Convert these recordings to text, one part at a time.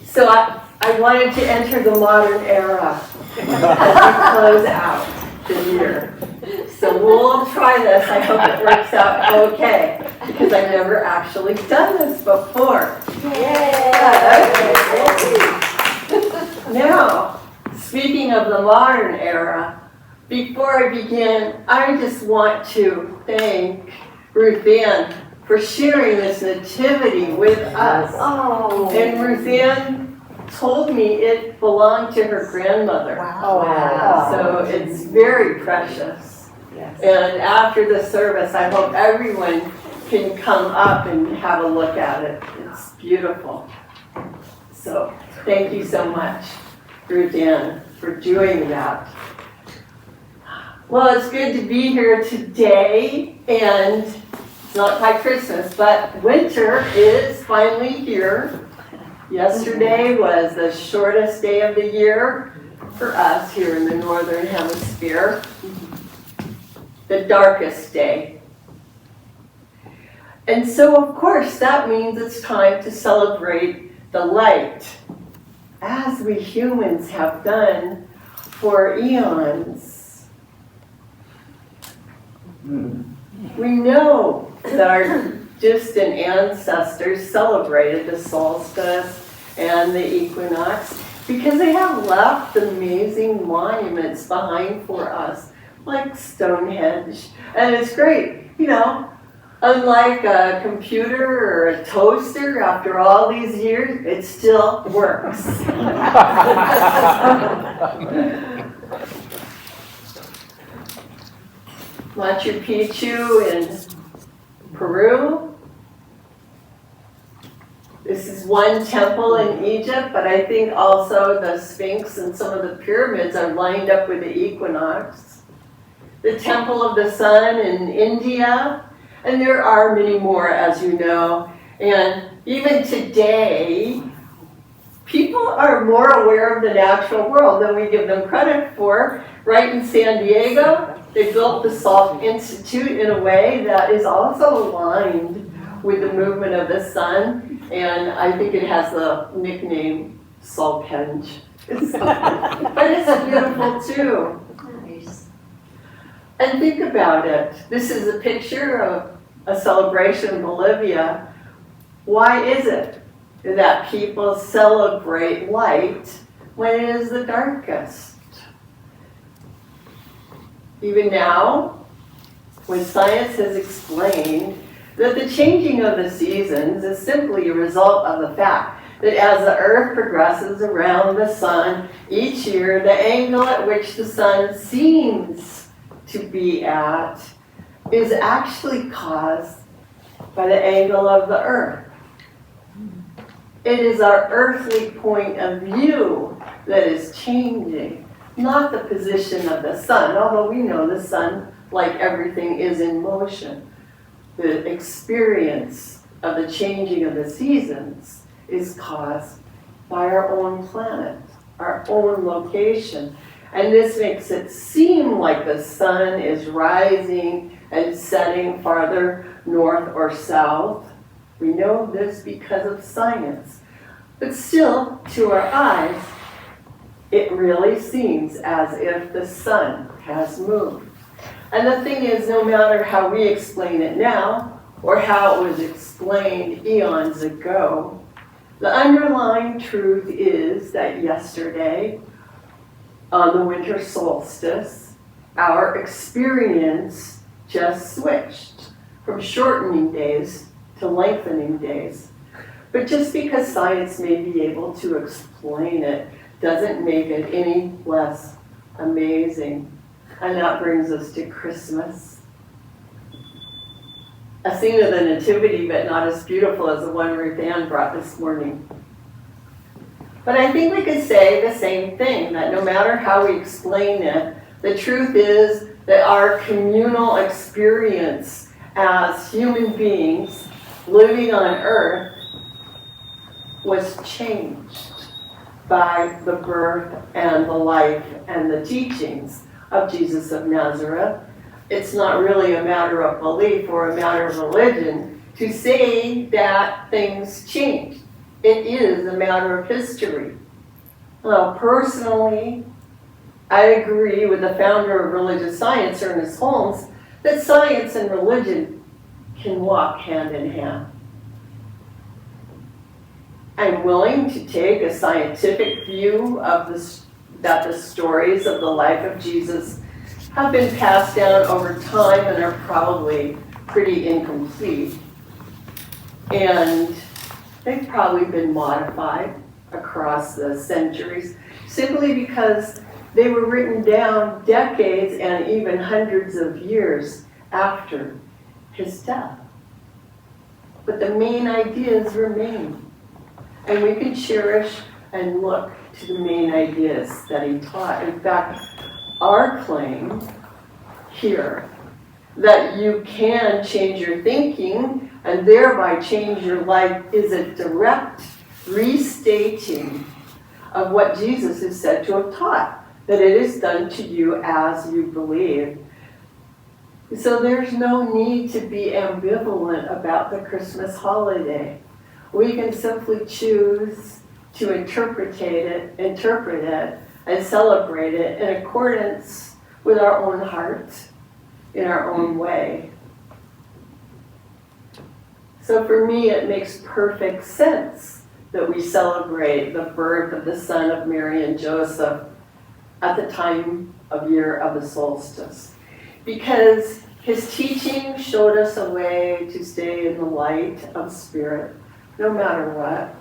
So I wanted to enter the modern era as we close out the year. So we'll try this. I hope it works out okay, because I've never actually done this before. Now, speaking of the modern era, before I begin, I just want to thank Ruth Ann for sharing this nativity with us. Oh. And Ruth Ann told me it belonged to her grandmother. Wow. So it's very precious. Yes. And after the service, I hope everyone can come up and have a look at it. It's beautiful. So thank you so much, Ruth Ann, for doing that. Well, it's good to be here today, and it's not quite Christmas, but winter is finally here. Yesterday was the shortest day of the year for us here in the Northern Hemisphere, the darkest day. And so, of course, that means it's time to celebrate the light, as we humans have done for eons. We know that our distant ancestors celebrated the solstice and the equinox because they have left amazing monuments behind for us, like Stonehenge. And it's great, you know, unlike a computer or a toaster, after all these years, it still works. Machu Picchu in Peru. This is one temple in Egypt, but I think also the Sphinx and some of the pyramids are lined up with the equinox. The Temple of the Sun in India, and there are many more, as you know. And even today, people are more aware of the natural world than we give them credit for. Right in San Diego, they built the Salt Institute in a way that is also aligned with the movement of the sun, and I think it has the nickname Saltpenge. But it's beautiful too. Nice. And think about it. This is a picture of a celebration in Bolivia. Why is it that people celebrate light when it is the darkest? Even now, when science has explained that the changing of the seasons is simply a result of the fact that as the Earth progresses around the sun each year, the angle at which the sun seems to be at is actually caused by the angle of the Earth. It is our earthly point of view that is changing, not the position of the sun, although we know the sun, like everything, is in motion. The experience of the changing of the seasons is caused by our own planet, our own location. And this makes it seem like the sun is rising and setting farther north or south. We know this because of science. But still, to our eyes, it really seems as if the sun has moved. And the thing is, no matter how we explain it now, or how it was explained eons ago, the underlying truth is that yesterday, on the winter solstice, our experience just switched from shortening days to lengthening days. But just because science may be able to explain it doesn't make it any less amazing. And that brings us to Christmas. A scene of the Nativity, but not as beautiful as the one Ruth Ann brought this morning. But I think we could say the same thing, that no matter how we explain it, the truth is that our communal experience as human beings living on earth was changed by the birth and the life and the teachings of Jesus of Nazareth. It's not really a matter of belief or a matter of religion to say that things changed. It is a matter of history. Well, personally, I agree with the founder of religious science, Ernest Holmes, that science and religion can walk hand in hand. I'm willing to take a scientific view of that the stories of the life of Jesus have been passed down over time and are probably pretty incomplete. And they've probably been modified across the centuries simply because they were written down decades and even hundreds of years after his death. But the main ideas remain. And we can cherish and look to the main ideas that he taught. In fact, our claim here that you can change your thinking and thereby change your life is a direct restating of what Jesus is said to have taught, that it is done to you as you believe. So there's no need to be ambivalent about the Christmas holiday. We can simply choose to interpret it and celebrate it in accordance with our own heart, in our own way. So for me, it makes perfect sense that we celebrate the birth of the son of Mary and Joseph at the time of year of the solstice, because his teaching showed us a way to stay in the light of spirit, no matter what.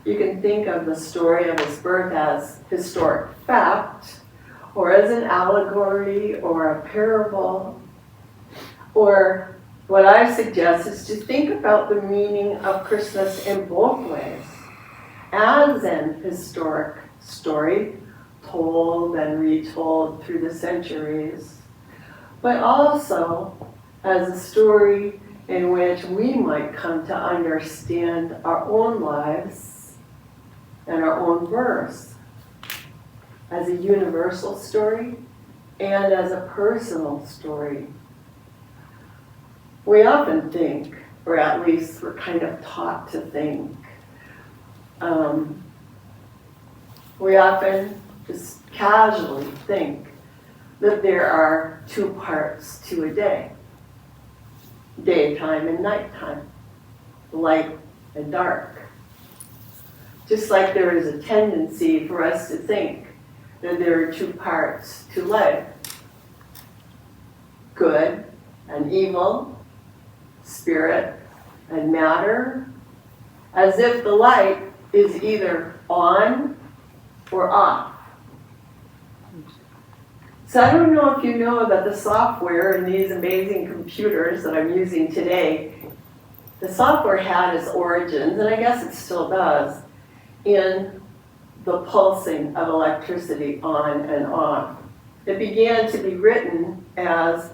You can think of the story of his birth as historic fact, or as an allegory, or a parable, or what I suggest is to think about the meaning of Christmas in both ways, as an historic story told and retold through the centuries, but also as a story in which we might come to understand our own lives and our own births as a universal story and as a personal story. We often think, or at least we're kind of taught to think, we often just casually think that there are two parts to a day, daytime and nighttime, light and dark. Just like there is a tendency for us to think that there are two parts to life, good and evil, spirit and matter, as if the light is either on or off. So I don't know if you know about the software in these amazing computers that I'm using today. The software had its origins, and I guess it still does, in the pulsing of electricity on and off. It began to be written as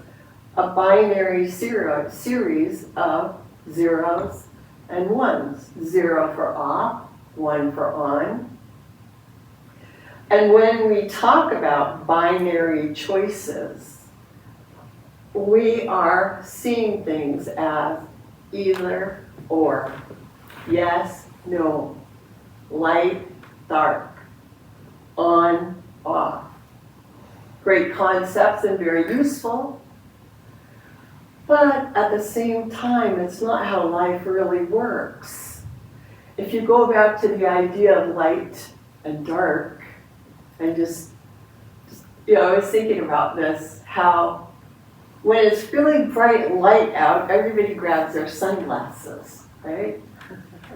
a binary series of zeros and ones. 0 for off, 1 for on. And when we talk about binary choices, we are seeing things as either or, yes, no, light, dark, on, off. Great concepts and very useful, but at the same time, it's not how life really works. If you go back to the idea of light and dark, and just I was thinking about this, how when it's really bright light out, everybody grabs their sunglasses, right?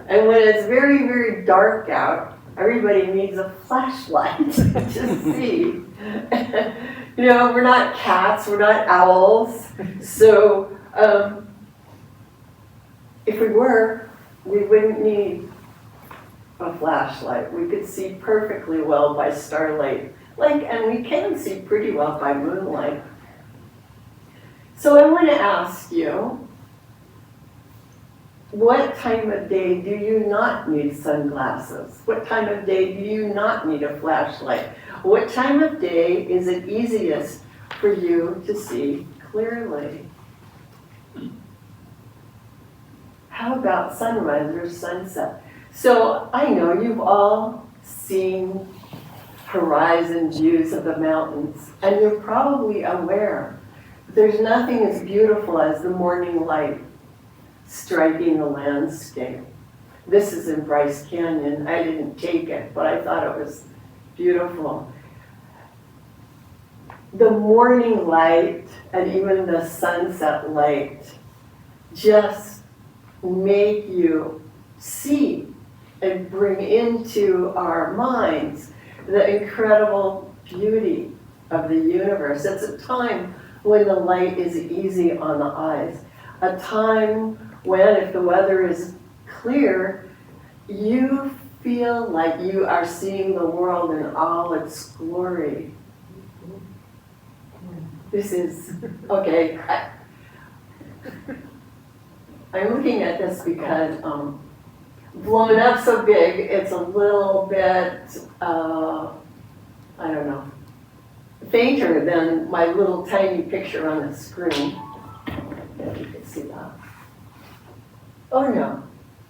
And when it's very, very dark out, everybody needs a flashlight to see. We're not cats, we're not owls. So if we were, we wouldn't need a flashlight. We could see perfectly well by starlight, and we can see pretty well by moonlight. So I want to ask you, what time of day do you not need sunglasses? What time of day do you not need a flashlight? What time of day is it easiest for you to see clearly? how about sunrise or sunset? So I know you've all seen horizon views of the mountains, and you're probably aware there's nothing as beautiful as the morning light striking the landscape. This is in Bryce Canyon. I didn't take it, but I thought it was beautiful. The morning light and even the sunset light just make you see and bring into our minds the incredible beauty of the universe. It's a time when the light is easy on the eyes. A time when, if the weather is clear, you feel like you are seeing the world in all its glory. This is, okay, I'm looking at this because blown up so big, it's a little bit, I don't know, fainter than my little tiny picture on the screen. If you can see that. Oh no,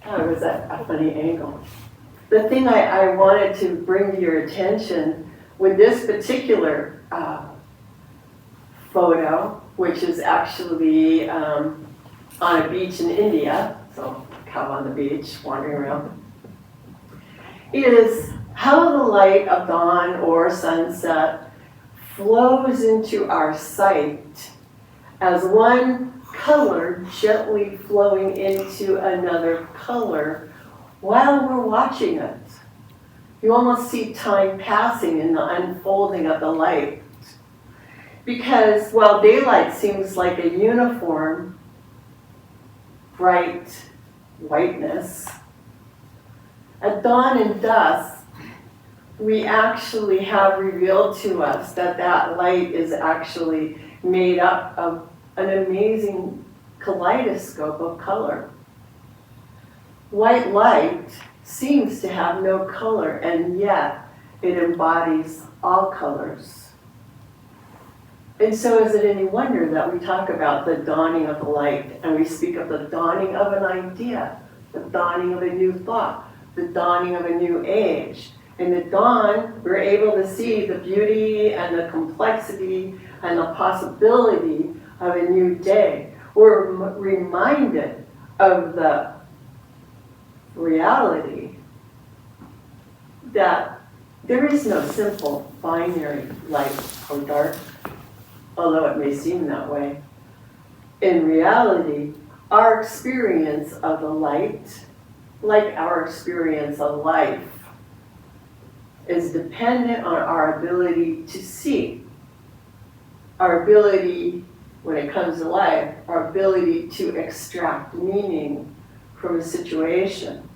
that was a funny angle. The thing I wanted to bring to your attention with this particular photo, which is actually on a beach in India, so cow on the beach wandering around, is how the light of dawn or sunset flows into our sight as one color gently flowing into another color while we're watching it. You almost see time passing in the unfolding of the light. Because while daylight seems like a uniform, bright whiteness, at dawn and dusk, we actually have revealed to us that that light is actually made up of an amazing kaleidoscope of color. White light seems to have no color, and yet it embodies all colors. And so is it any wonder that we talk about the dawning of the light, and we speak of the dawning of an idea, the dawning of a new thought, the dawning of a new age. In the dawn, we're able to see the beauty and the complexity and the possibility of a new day. We're reminded of the reality that there is no simple binary light or dark, although it may seem that way. In reality, our experience of the light, like our experience of life, is dependent on our ability to see. Our ability, when it comes to life, our ability to extract meaning from a situation.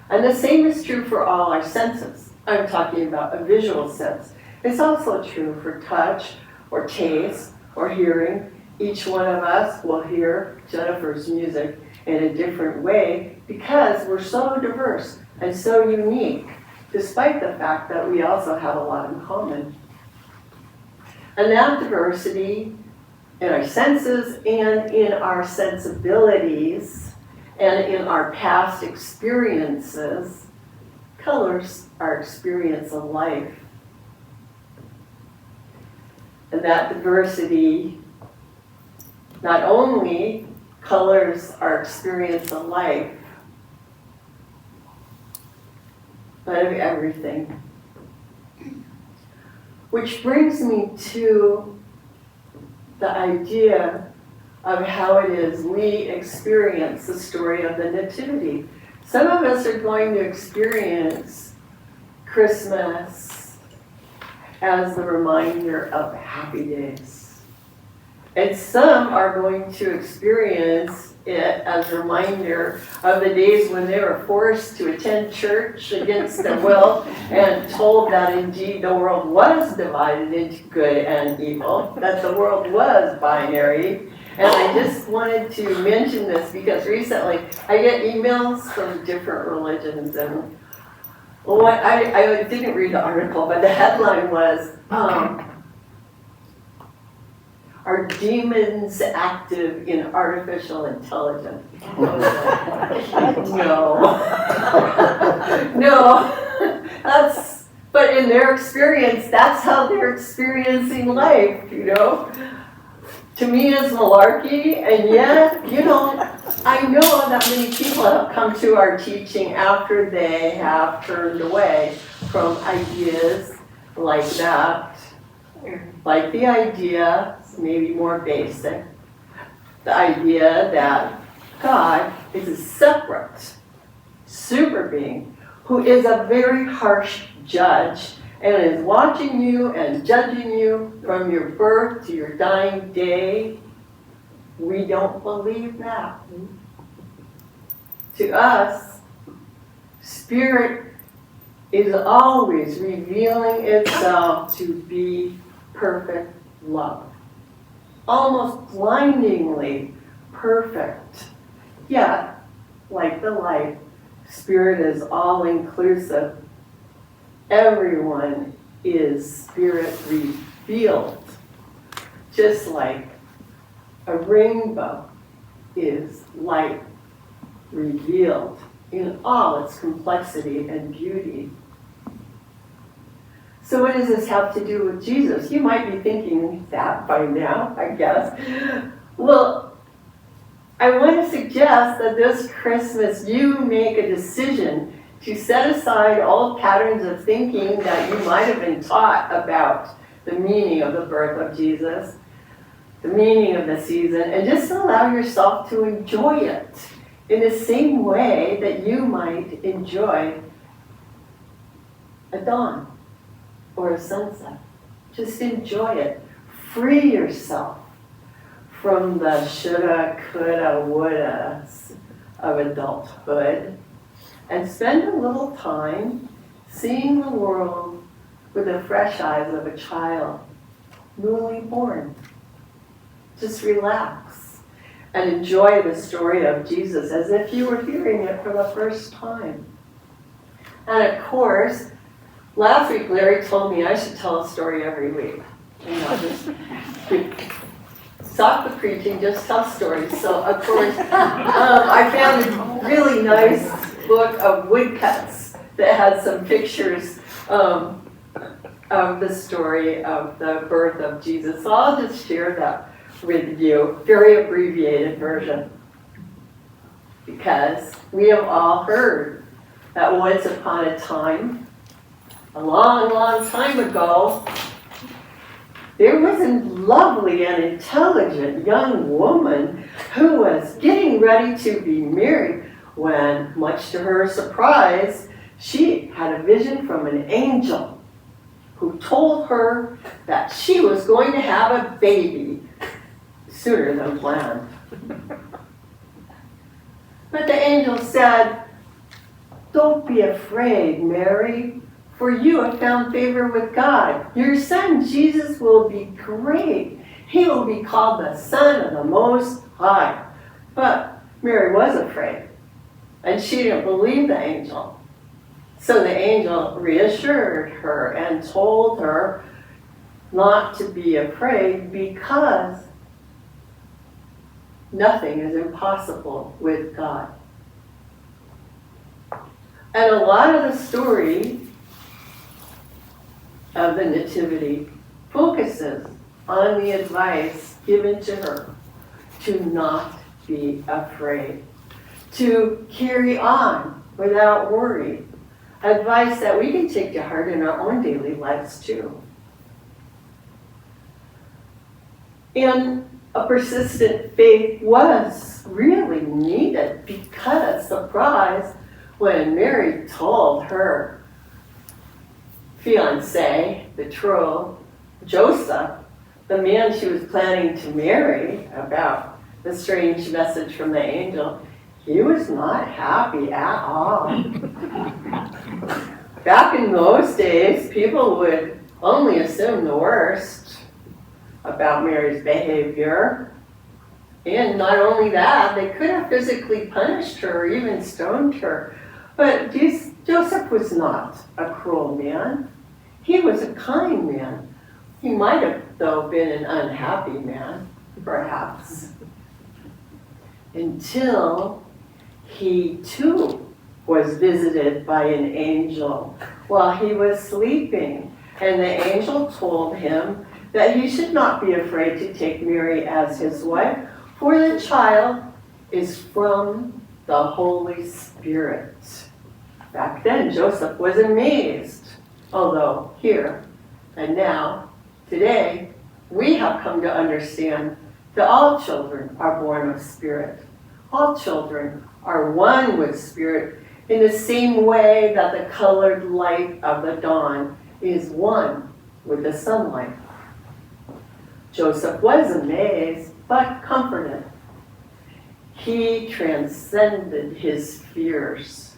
And the same is true for all our senses. I'm talking about a visual sense. It's also true for touch, or taste, or hearing. Each one of us will hear Jennifer's music in a different way because we're so diverse and so unique, despite the fact that we also have a lot in common. And that diversity in our senses and in our sensibilities and in our past experiences colors our experience of life. And that diversity not only colors our experience of life, but of everything. Which brings me to the idea of how it is we experience the story of the Nativity. Some of us are going to experience Christmas as the reminder of happy days. And some are going to experience it as a reminder of the days when they were forced to attend church against their will and told that indeed the world was divided into good and evil, that the world was binary. And I just wanted to mention this because recently I get emails from different religions, and what I didn't read the article, but the headline was, Are demons active in artificial intelligence? No. No. But in their experience, that's how they're experiencing life, you know? To me, it's malarkey, and yet, you know, I know that many people have come to our teaching after they have turned away from ideas like that. Like the idea, maybe more basic, the idea that God is a separate super being who is a very harsh judge and is watching you and judging you from your birth to your dying day. We don't believe that. To us, spirit is always revealing itself to be perfect love. Almost blindingly perfect. Yet, like the light, spirit is all-inclusive. Everyone is spirit revealed. Just like a rainbow is light revealed in all its complexity and beauty. So what does this have to do with Jesus? You might be thinking that by now, I guess. Well, I want to suggest that this Christmas you make a decision to set aside all patterns of thinking that you might have been taught about the meaning of the birth of Jesus, the meaning of the season, and just allow yourself to enjoy it in the same way that you might enjoy a dawn or a sunset. Just enjoy it. Free yourself from the shoulda, coulda, wouldas of adulthood and spend a little time seeing the world with the fresh eyes of a child, newly born. Just relax and enjoy the story of Jesus as if you were hearing it for the first time. And of course, last week Larry told me I should tell a story every week. You know, just stop the preaching, just tell stories. So of course, I found a really nice book of woodcuts that had some pictures of the story of the birth of Jesus. So I'll just share that with you, very abbreviated version, because we have all heard that once upon a time, a long, long time ago, there was a lovely and intelligent young woman who was getting ready to be married when, much to her surprise, she had a vision from an angel who told her that she was going to have a baby sooner than planned. But the angel said, "Don't be afraid, Mary, for you have found favor with God. Your son Jesus will be great. He will be called the Son of the Most High." But Mary was afraid, and she didn't believe the angel. So the angel reassured her and told her not to be afraid because nothing is impossible with God. And a lot of the story of the Nativity focuses on the advice given to her to not be afraid, to carry on without worry. Advice that we can take to heart in our own daily lives too. And a persistent faith was really needed because, surprise, when Mary told her fiancé, betrothed, Joseph, the man she was planning to marry, about the strange message from the angel, he was not happy at all. Back in those days, people would only assume the worst about Mary's behavior. And not only that, they could have physically punished her or even stoned her. But Joseph was not a cruel man. He was a kind man. He might have though, been an unhappy man, perhaps, until he too was visited by an angel while he was sleeping. And the angel told him that he should not be afraid to take Mary as his wife, for the child is from the Holy Spirit. Back then, Joseph was amazed, although here and now, today, we have come to understand that all children are born of spirit. All children are one with spirit in the same way that the colored light of the dawn is one with the sunlight. Joseph was amazed, but comforted. He transcended his fears,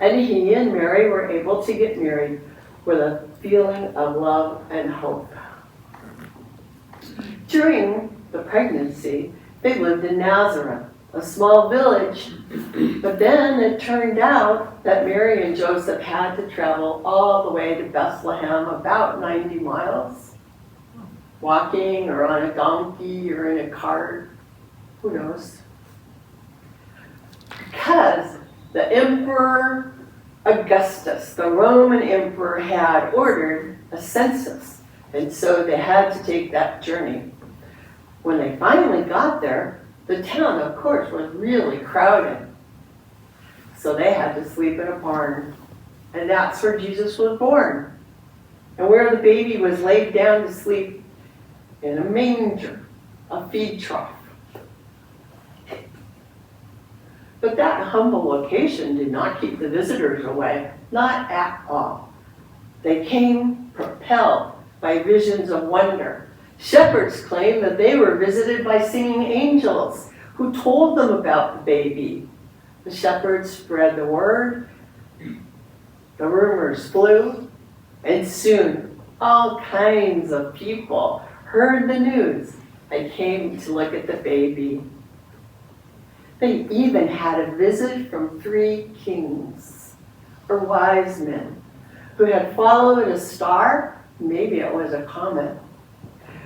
and he and Mary were able to get married with a feeling of love and hope. During the pregnancy, they lived in Nazareth, a small village, but then it turned out that Mary and Joseph had to travel all the way to Bethlehem, about 90 miles, walking or on a donkey or in a cart, who knows? Because the Emperor Augustus, the Roman emperor, had ordered a census, and so they had to take that journey. When they finally got there, the town, of course, was really crowded. So they had to sleep in a barn. And that's where Jesus was born. And where the baby was laid down to sleep in a manger, a feed trough. But that humble location did not keep the visitors away, not at all. They came propelled by visions of wonder. Shepherds claimed that they were visited by singing angels who told them about the baby. The shepherds spread the word, the rumors flew, and soon all kinds of people heard the news and came to look at the baby. They even had a visit from 3 kings, or wise men, who had followed a star, maybe it was a comet,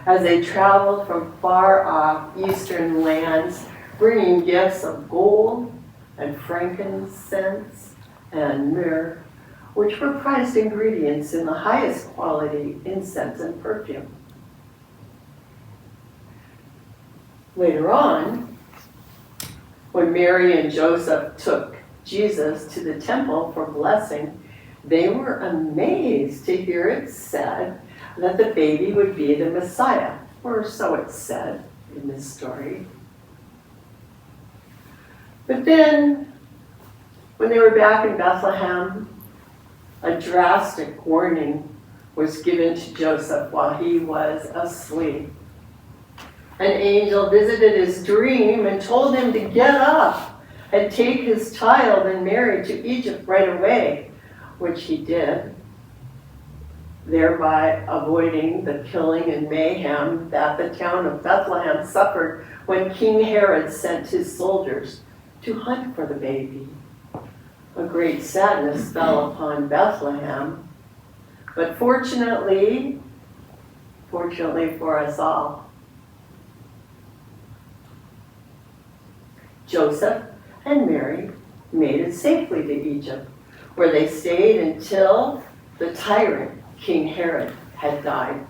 as they traveled from far off eastern lands, bringing gifts of gold and frankincense and myrrh, which were prized ingredients in the highest quality incense and perfume. Later on, when Mary and Joseph took Jesus to the temple for blessing, they were amazed to hear it said that the baby would be the Messiah, or so it's said in this story. But then, when they were back in Bethlehem, a drastic warning was given to Joseph while he was asleep. An angel visited his dream and told him to get up and take his child and Mary to Egypt right away, which he did, thereby avoiding the killing and mayhem that the town of Bethlehem suffered when King Herod sent his soldiers to hunt for the baby. A great sadness fell upon Bethlehem, but fortunately for us all, Joseph and Mary made it safely to Egypt, where they stayed until the tyrant, King Herod, had died.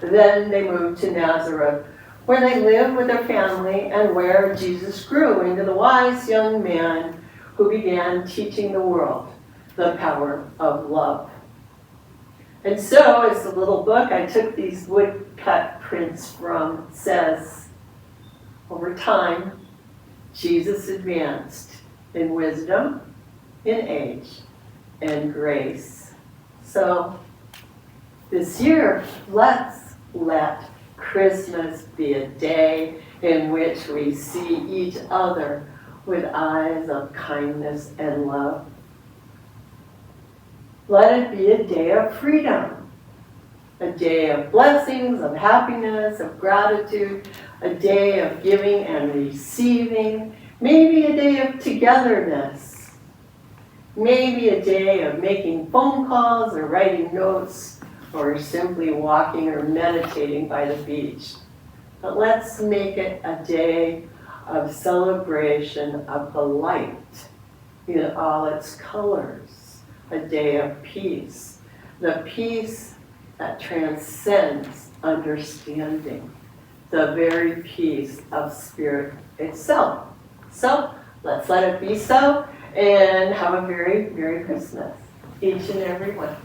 Then they moved to Nazareth, where they lived with their family and where Jesus grew into the wise young man who began teaching the world the power of love. And so, as the little book I took these woodcut prints from says, over time, Jesus advanced in wisdom, in age, and grace. So this year, let's let Christmas be a day in which we see each other with eyes of kindness and love. Let it be a day of freedom, a day of blessings, of happiness, of gratitude, a day of giving and receiving, maybe a day of togetherness, maybe a day of making phone calls or writing notes or simply walking or meditating by the beach. But let's make it a day of celebration of the light in all its colors, a day of peace, the peace that transcends understanding, the very peace of spirit itself. So let's let it be so, and have a very Merry Christmas, each and every one.